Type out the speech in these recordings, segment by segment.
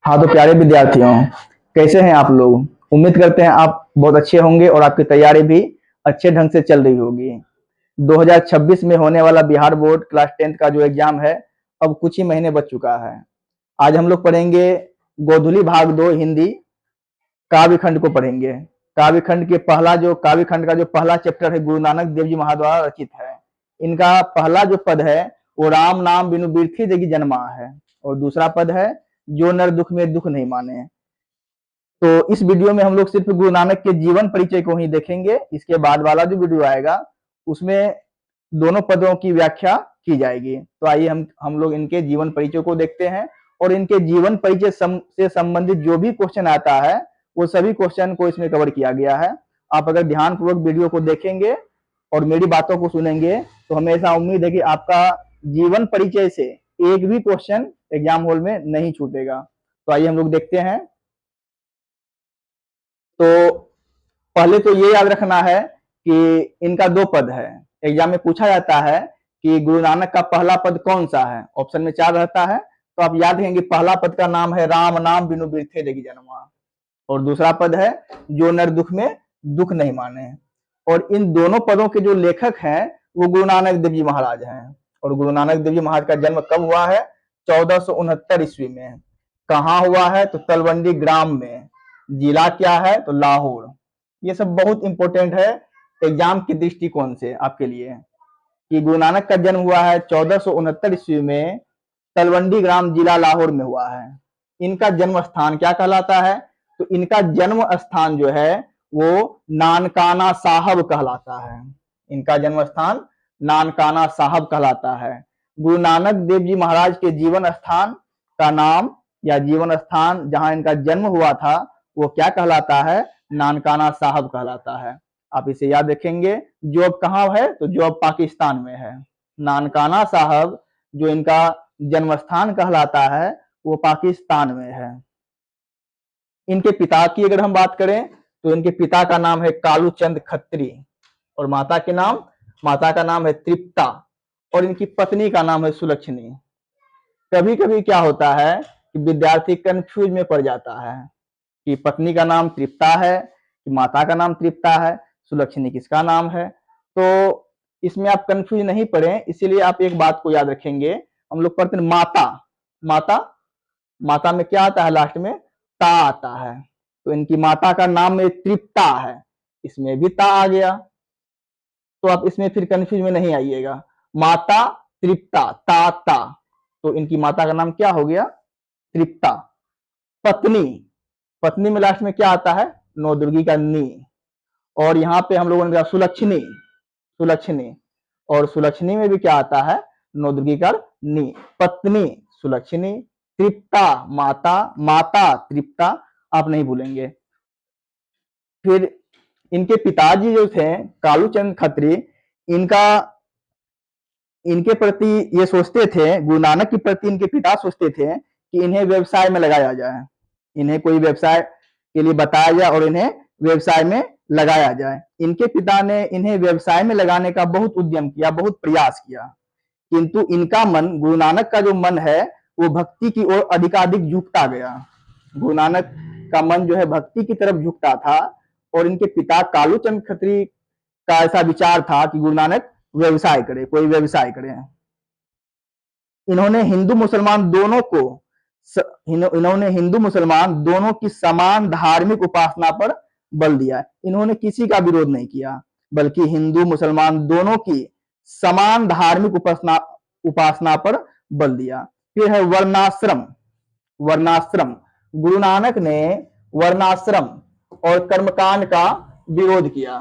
हाँ तो प्यारे विद्यार्थियों, कैसे हैं आप लोग। उम्मीद करते हैं आप बहुत अच्छे होंगे और आपकी तैयारी भी अच्छे ढंग से चल रही होगी। 2026 में होने वाला बिहार बोर्ड क्लास 10th का जो एग्जाम है, अब कुछ ही महीने बच चुका है। आज हम लोग पढ़ेंगे गोधुली भाग 2 हिंदी काव्य खंड को पढ़ेंगे। काव्य खंड का जो पहला चैप्टर है गुरु नानक देव जी महाराज द्वारा रचित है। इनका पहला जो पद है वो राम नाम बिनु बिरथी जगी जन्मा है, और दूसरा पद है जो नर दुख में दुख नहीं माने। तो इस वीडियो में हम लोग सिर्फ गुरु नानक के जीवन परिचय को ही देखेंगे। इसके बाद वाला जो वीडियो आएगा उसमें दोनों पदों की व्याख्या की जाएगी। तो आइए हम लोग इनके जीवन परिचय को देखते हैं, और इनके जीवन परिचय से संबंधित जो भी क्वेश्चन आता है वो सभी क्वेश्चन को इसमें कवर किया गया है। आप अगर ध्यानपूर्वक वीडियो को देखेंगे और मेरी बातों को सुनेंगे तो हमें ऐसा उम्मीद है कि आपका जीवन परिचय से एक भी क्वेश्चन एग्जाम हॉल में नहीं छूटेगा। तो आइए हम लोग देखते हैं। तो पहले तो ये याद रखना है कि इनका दो पद है। एग्जाम में पूछा जाता है कि गुरु नानक का पहला पद कौन सा है। ऑप्शन में 4 रहता है, तो आप याद रखेंगे पहला पद का नाम है राम नाम बिनु बिरथे जगी जन्मा, और दूसरा पद है जो नर दुख में दुख नहीं माने। और इन दोनों पदों के जो लेखक हैं वो गुरु नानक देव जी महाराज हैं। और गुरु नानक देव जी महाराज का जन्म कब हुआ है? 1469 ईस्वी में। कहाँ हुआ है? तो तलवंडी ग्राम में। जिला क्या है? तो लाहौर। ये सब बहुत इंपॉर्टेंट है एग्जाम के दृष्टिकोण से आपके लिए, कि गुरु नानक का जन्म हुआ है 1469 ईस्वी में, तलवंडी ग्राम जिला लाहौर में हुआ है। इनका जन्म स्थान क्या कहलाता है? तो इनका जन्म स्थान जो है वो नानकाना साहब कहलाता है। इनका जन्म स्थान नानकाना साहब कहलाता है। गुरु नानक देव जी महाराज के जीवन स्थान का नाम या जीवन स्थान जहां इनका जन्म हुआ था वो क्या कहलाता है? नानकाना साहब कहलाता है। आप इसे याद रखेंगे। जॉब कहाँ है? तो जॉब पाकिस्तान में है। नानकाना साहब जो इनका जन्म स्थान कहलाता है वो पाकिस्तान में है। इनके पिता की अगर हम बात करें तो इनके पिता का नाम है कालू चंद खत्री, और माता का नाम है तृप्ता, और इनकी पत्नी का नाम है सुलक्षणी। कभी कभी क्या होता है कि विद्यार्थी कंफ्यूज में पड़ जाता है कि पत्नी का नाम तृप्ता है कि माता का नाम तृप्ता है, सुलक्षणी किसका नाम है। तो इसमें आप कंफ्यूज नहीं पड़े, इसीलिए आप एक बात को याद रखेंगे। हम लोग पढ़ते हैं माता, माता माता में क्या आता है? लास्ट में ता आता है। तो इनकी माता का नाम में तृप्ता है, इसमें भी ता आ गया। तो आप इसमें फिर कंफ्यूज में नहीं आइएगा। माता तृप्ता, ता ता, तो इनकी माता का नाम क्या हो गया? तृप्ता। पत्नी, पत्नी में लास्ट में क्या आता है? नवदुर्गी का नी। और यहाँ पे हम लोगों ने कहा सुलक्षणी, सुलक्षणी, और सुलक्षणी में भी क्या आता है? नवदुर्गी का नी। पत्नी सुलक्षणी, तृप्ता माता, माता तृप्ता, आप नहीं भूलेंगे। फिर इनके पिताजी जो थे कालूचंद खत्री, इनका इनके प्रति ये सोचते थे, गुरु नानक के प्रति इनके पिता सोचते थे कि इन्हें व्यवसाय में लगाया जाए, इन्हें कोई व्यवसाय के लिए बताया जाए और इन्हें व्यवसाय में लगाया जाए। इनके पिता ने इन्हें व्यवसाय में लगाने का बहुत उद्यम किया, बहुत प्रयास किया, किंतु इनका मन, गुरु नानक का जो मन है वो भक्ति की ओर अधिकाधिक झुकता गया। गुरु नानक का मन जो है भक्ति की तरफ झुकता था, और इनके पिता कालूचंद खत्री का ऐसा विचार था कि गुरु नानक व्यवसाय करे, कोई व्यवसाय करे। इन्होंने हिंदू मुसलमान दोनों को इन्होंने हिंदू मुसलमान दोनों की समान धार्मिक उपासना पर बल दिया। इन्होंने किसी का विरोध नहीं किया, बल्कि हिंदू मुसलमान दोनों की समान धार्मिक उपासना पर बल दिया। फिर है वर्णाश्रम, वर्णाश्रम। गुरु नानक ने वर्णाश्रम और कर्मकांड का विरोध किया।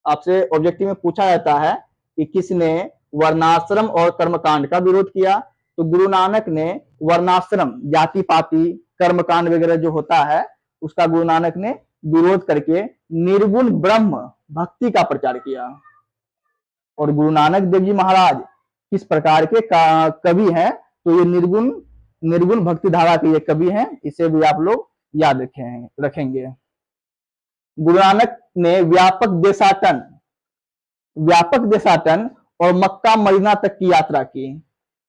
आपसे ऑब्जेक्टिव में पूछा जाता है कि किसने वर्णाश्रम और कर्मकांड का विरोध किया, तो गुरु नानक ने वर्णाश्रम, जाति पाति, कर्मकांड वगैरह जो होता है उसका गुरु नानक ने विरोध करके निर्गुण ब्रह्म भक्ति का प्रचार किया। और गुरु नानक देव जी महाराज किस प्रकार के कवि हैं? तो ये निर्गुण भक्ति धारा के ये कवि हैं, इसे भी आप लोग याद रखेंगे। गुरु नानक ने व्यापक देशाटन और मक्का मदीना तक की यात्रा की।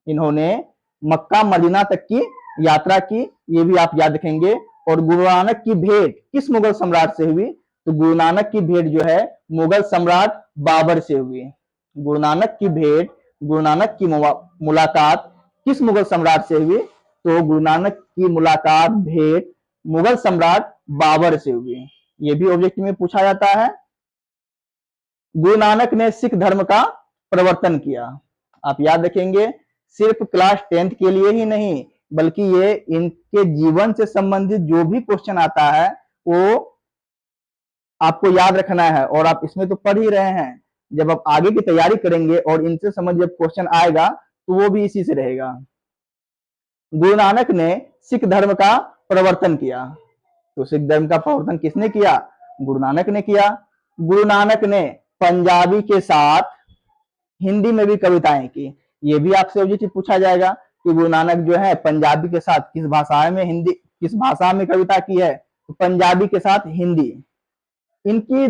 इन्होंने मक्का मदीना तक की यात्रा की, ये भी आप याद रखेंगे। और गुरु नानक की भेंट किस मुगल सम्राट से हुई? तो गुरु नानक की भेंट जो है मुगल सम्राट बाबर से हुई। गुरु नानक की भेंट, गुरु नानक की मुलाकात किस मुगल सम्राट से हुई? तो गुरु नानक की मुलाकात, भेंट मुगल सम्राट बाबर से हुई। ये भी ऑब्जेक्टिव में पूछा जाता है। गुरु नानक ने सिख धर्म का प्रवर्तन किया। आप याद रखेंगे, सिर्फ क्लास 10th के लिए ही नहीं, बल्कि ये इनके जीवन से संबंधित जो भी क्वेश्चन आता है वो आपको याद रखना है। और आप इसमें तो पढ़ ही रहे हैं, जब आप आगे की तैयारी करेंगे और इनसे संबंधित जब क्वेश्चन आएगा तो वो भी इसी से रहेगा। गुरु नानक ने सिख धर्म का प्रवर्तन किया। तो सिख धर्म का प्रवर्तन किसने किया? गुरु नानक ने किया। गुरु नानक ने पंजाबी के साथ हिंदी में भी कविताएं की। ये भी आपसे ऑब्जेक्टिव पूछा जाएगा कि गुरु नानक जो है पंजाबी के साथ किस भाषा में, हिंदी किस भाषा में कविता की है? तो पंजाबी के साथ हिंदी। इनकी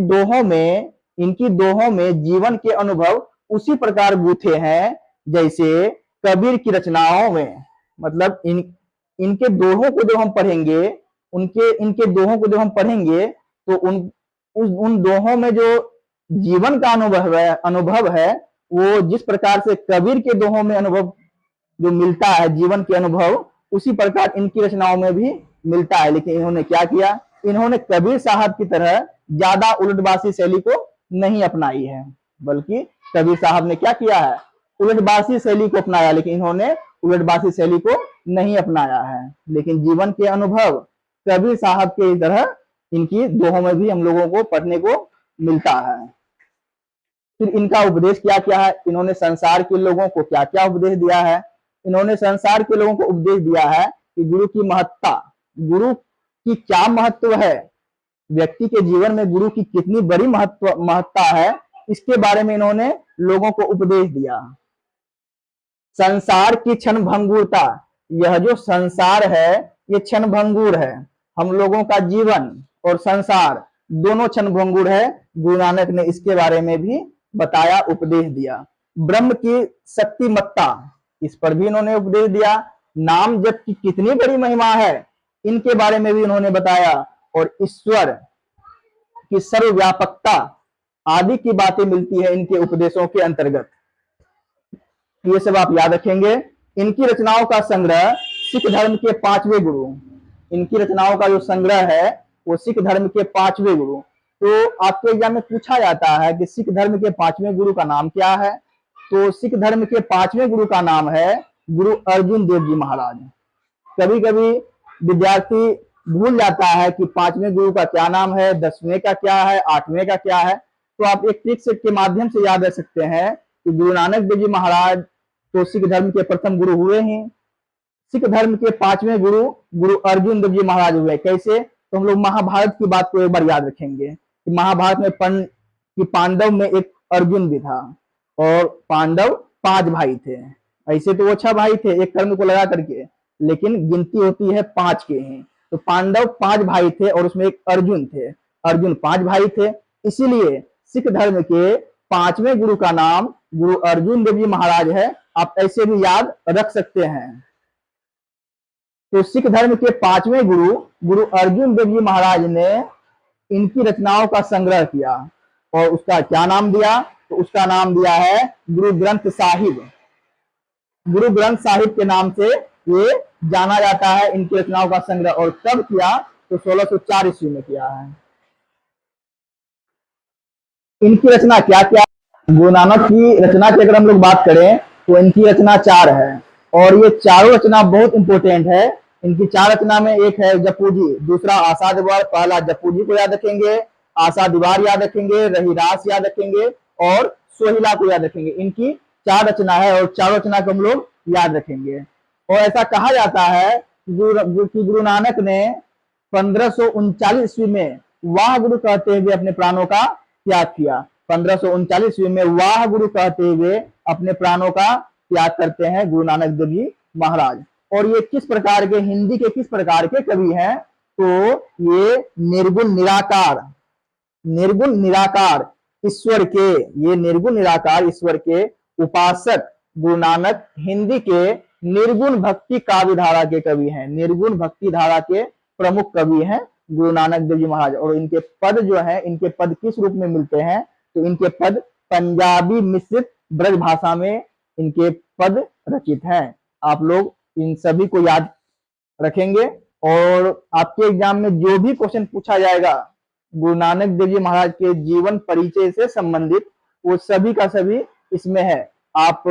दोहों में जीवन के अनुभव उसी प्रकार गूंथे हैं जैसे कबीर की रचनाओं में। मतलब इनके दोहों को जो हम पढ़ेंगे, इनके दोहों को जो हम पढ़ेंगे तो उन दोहों में जो जीवन का अनुभव है वो जिस प्रकार से कबीर के दोहों में अनुभव जो मिलता है, जीवन के अनुभव, उसी प्रकार इनकी रचनाओं में भी मिलता है। लेकिन इन्होंने क्या किया? इन्होंने कबीर साहब की तरह ज्यादा उलटबासी शैली को नहीं अपनाई है, बल्कि कबीर साहब ने क्या किया है? उलटबासी शैली को अपनाया, लेकिन इन्होंने उलटबासी शैली को नहीं अपनाया है। लेकिन जीवन के अनुभव कबीर साहब के तरह इनकी दोहों में भी हम लोगों को पढ़ने को मिलता है। फिर इनका उपदेश क्या क्या है? इन्होंने संसार के लोगों को क्या क्या उपदेश दिया है? इन्होंने संसार के लोगों को उपदेश दिया है कि गुरु की महत्ता, गुरु की क्या महत्व है, व्यक्ति के जीवन में गुरु की कितनी बड़ी महत्ता है, इसके बारे में इन्होंने लोगों को उपदेश दिया। संसार की क्षण भंगुरता, यह जो संसार है ये क्षण भंगुर है। हम लोगों का जीवन और संसार दोनों क्षण भंगुर है। गुरु नानक ने इसके बारे में भी बताया, उपदेश दिया। ब्रह्म की शक्तिमत्ता, इस पर भी इन्होंने उपदेश दिया। नाम जप की कितनी बड़ी महिमा है, इनके बारे में भी इन्होंने बताया। और ईश्वर की सर्वव्यापकता आदि की बातें मिलती है इनके उपदेशों के अंतर्गत। ये सब आप याद रखेंगे। इनकी रचनाओं का संग्रह सिख धर्म के 5वें गुरु, इनकी रचनाओं का जो संग्रह है वो सिख धर्म के 5वें गुरु। तो आपके एग्जाम में पूछा जाता है कि सिख धर्म के 5वें गुरु का नाम क्या है? तो सिख धर्म के 5वें गुरु का नाम है गुरु अर्जुन देव जी महाराज। कभी कभी विद्यार्थी भूल जाता है कि 5वें गुरु का क्या नाम है, 10वें का क्या है, 8वें का क्या है। तो आप एक ट्रिक के माध्यम से याद रख सकते हैं कि गुरु नानक देव जी महाराज तो सिख धर्म के प्रथम गुरु हुए ही। सिख धर्म के 5वें गुरु गुरु अर्जुन देव जी महाराज हुए। कैसे? तो हम लोग महाभारत की बात को एक बार याद रखेंगे कि महाभारत में पांडव में एक अर्जुन भी था और पांडव 5 भाई थे। ऐसे तो वो 6 भाई थे एक कर्ण को लगा करके, लेकिन गिनती होती है 5 के ही। तो पांडव 5 भाई थे और उसमें एक अर्जुन थे। अर्जुन 5 भाई थे, इसीलिए सिख धर्म के 5वें गुरु का नाम गुरु अर्जुन देव जी महाराज है। आप ऐसे भी याद रख सकते हैं। तो सिख धर्म के 5वें गुरु गुरु अर्जुन देव जी महाराज ने इनकी रचनाओं का संग्रह किया और उसका क्या नाम दिया? तो उसका नाम दिया है गुरु ग्रंथ साहिब। गुरु ग्रंथ साहिब के नाम से ये जाना जाता है इनकी रचनाओं का संग्रह। और कब किया? तो 1604 ईस्वी में किया है। इनकी रचना क्या क्या? गुरु नानक की रचना की अगर हम लोग बात करें तो इनकी रचना 4 है और ये चारों रचना बहुत इंपॉर्टेंट है। इनकी 4 रचना में एक है जपू जी, दूसरा आशा दीवार। पहला जपू जी को याद रखेंगे, आशा दीवार याद रखेंगे, रहीरास याद रखेंगे और सोहिला को याद रखेंगे। इनकी 4 रचना है और 4 रचना को हम लोग याद रखेंगे। और ऐसा कहा जाता है कि गुरु नानक ने 1539 ईस्वी में वाह गुरु कहते हुए अपने प्राणों का त्याग किया। 1539 ईस्वी में वाह गुरु कहते हुए अपने प्राणों का त्याग करते हैं गुरु नानक देव जी महाराज। और ये किस प्रकार के, हिंदी के किस प्रकार के कवि हैं? तो ये निर्गुण निराकार ईश्वर के, ये निर्गुण निराकार ईश्वर के उपासक गुरु नानक हिंदी के निर्गुण भक्ति काव्य धारा के कवि हैं, निर्गुण भक्ति धारा के प्रमुख कवि हैं गुरु नानक देव जी महाराज। और इनके पद जो है, इनके पद किस रूप में मिलते हैं, तो इनके पद पंजाबी मिश्रित ब्रज भाषा में इनके पद रचित हैं। आप लोग इन सभी को याद रखेंगे और आपके एग्जाम में जो भी क्वेश्चन पूछा जाएगा गुरु नानक देव जी महाराज के जीवन परिचय से संबंधित, वो सभी का सभी इसमें है। आप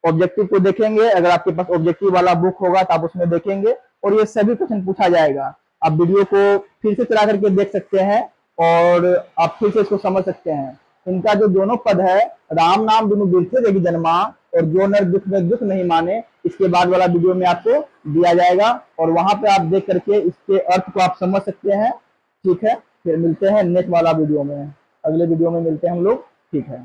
ऑब्जेक्टिव को देखेंगे, अगर आपके पास ऑब्जेक्टिव वाला बुक होगा तो आप उसमें देखेंगे और ये सभी क्वेश्चन पूछा जाएगा। आप वीडियो को फिर से चला करके देख सकते हैं और आप फिर से इसको समझ सकते हैं। इनका जो दोनों पद है, राम नाम बिनु बिरथे देगी जन्मा और जो नर दुख में दुख नहीं माने, इसके बाद वाला वीडियो में आपको दिया जाएगा और वहां पे आप देख करके इसके अर्थ को आप समझ सकते हैं। ठीक है, फिर मिलते हैं नेक्स्ट वाला वीडियो में, अगले वीडियो में मिलते हैं हम लोग। ठीक है।